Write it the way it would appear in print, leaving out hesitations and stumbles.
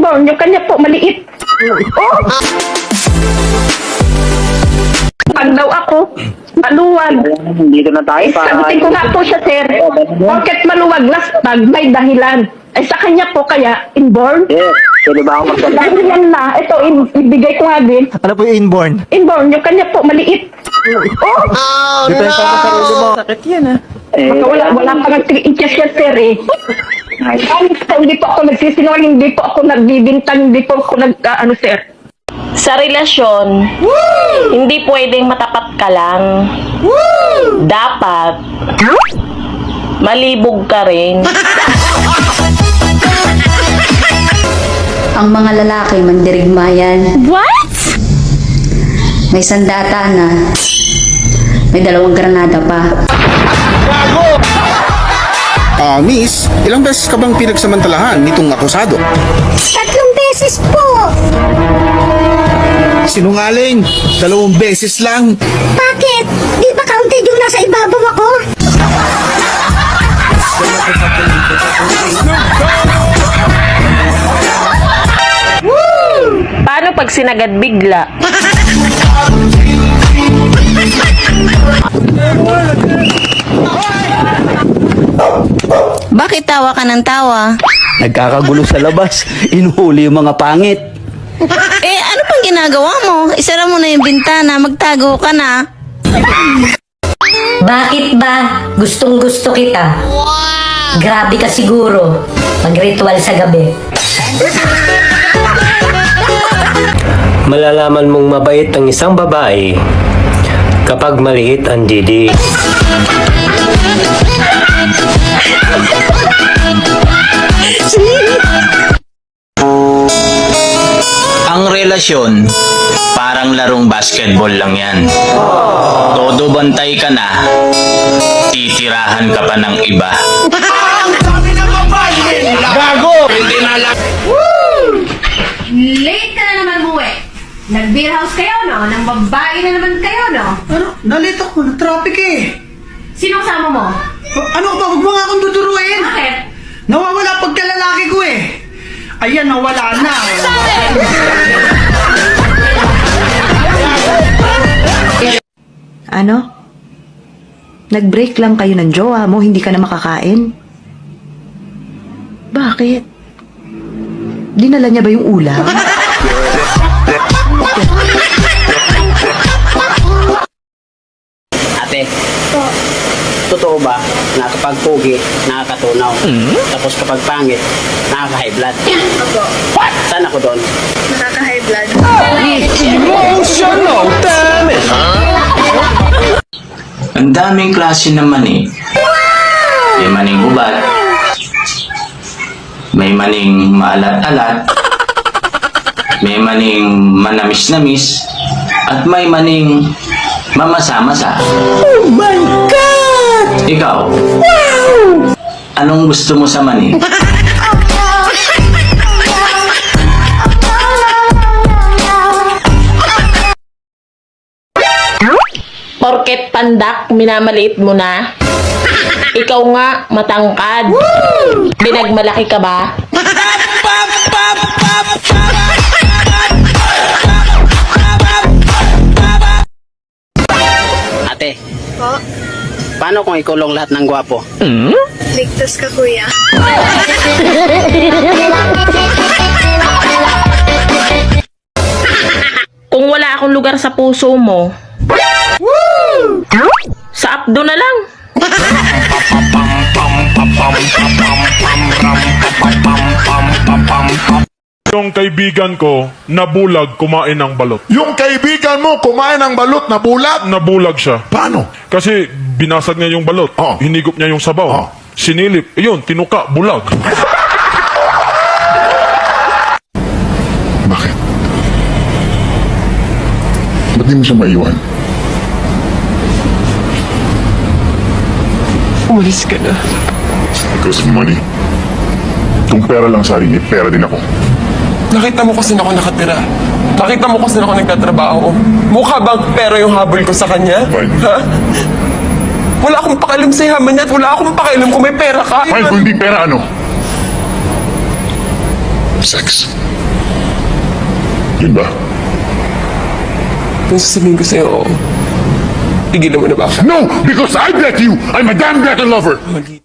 inborn, yung kanya po maliit. Oh! Pag daw ako, maluwag. Dito na tayo para... Sagutin ko nga po siya, sir. Bakit maluwag lastag, may dahilan. Ay sa kanya po kaya, inborn? Yes, pwede ba ako magsalita? Dahil yan na, ito, ibigay ko nga din. Ano po yung inborn? Inborn, yung kanya po maliit. Oh! Depende sa sarili mo. Sakit yan ah. Baka wala pa nga 3 inches yan, sir eh. Hindi po ako nagsisinungaling, hindi po ako nagbibintang, hindi po ako ano, sir. Sa relasyon, hindi pwedeng matapat ka lang. Dapat, malibog ka rin. Ang mga lalaki mandirigma yan. What? May sandata na. May 2 granada pa. Miss, ilang beses ka bang pinagsamantalahan nitong akusado? 3 beses po! Sinungaling! 2 beses lang! Bakit? Di ba counted yung nasa ibabaw ako? Paano pag sinagad bigla? Bakit tawa ka ng tawa? Nagkakagulo sa labas. Inuhuli yung mga pangit. Eh, ano pang ginagawa mo? Isara mo na yung bintana, magtago ka na. Bakit ba? Gustong gusto kita. Wow! Grabe ka siguro. Mag-ritual sa gabi. Malalaman mong mabait ang isang babae kapag maliit ang didi. Ang relasyon, parang larong basketball lang yan. Todo bantay ka na, titirahan ka pa ng iba. Gago! Late ka na naman muwi. Nag-beer house kayo, no? Nang babae na naman kayo, no? Ano? Nalito ko. Na-traffic eh. Sino kasama mo? Ano ba? Huwag mo nga akong tuturuin. Bakit? Nawawala pagkalalaki ko eh. Ayan, nawala na. Ano? Nag-break lang kayo ng jowa mo, hindi ka na makakain? Bakit? Dinala niya ba yung ulam? Ate, totoo ba na kapag pogi, nakakatunaw? Tapos kapag pangit, nakaka-high blood? What? Saan ako doon? Nakaka-high blood. Emotional damage! Ang daming klase ng mani. May maning hubad, may maning maalat-alat, may maning manamis-namis, at may maning mamasa-masa. Oh my God! Ikaw, anong gusto mo sa mani? Porket pandak, minamaliit mo na? Ikaw nga, matangkad. Binagmalaki ka ba? Ate, paano kung ikulong lahat ng gwapo? Ligtas ka, kuya. Kung wala akong lugar sa puso mo, sa abdo na lang. Yung kaibigan ko, nabulag kumain ng balot. Yung kaibigan mo kumain ng balot na bulat? Nabulag siya. Paano? Kasi binasag niya yung balot. Oh. Hinigop niya yung sabaw. Oh. Sinilip. Ayun, tinuka, bulag. Bakit? Ba't di mo siya maiwan? Umalis ka na. Because of money. Kung pera lang sarili, pera din ako. Nakita mo kasi ako nakatira. Nakita mo kasi ako nagtatrabaho. Mukha bang pera yung habol ko sa kanya? Fine. Ha? Wala akong pakialam sa yaman niya at wala akong pakialam kung may pera ka. Fine, kung hindi pera ano? have sex. Yun ba? Kung sasabihin ko sa'yo, oo. Tigilan mo na ba ako? No! Because I bet you I'm a damn better lover! Maldita.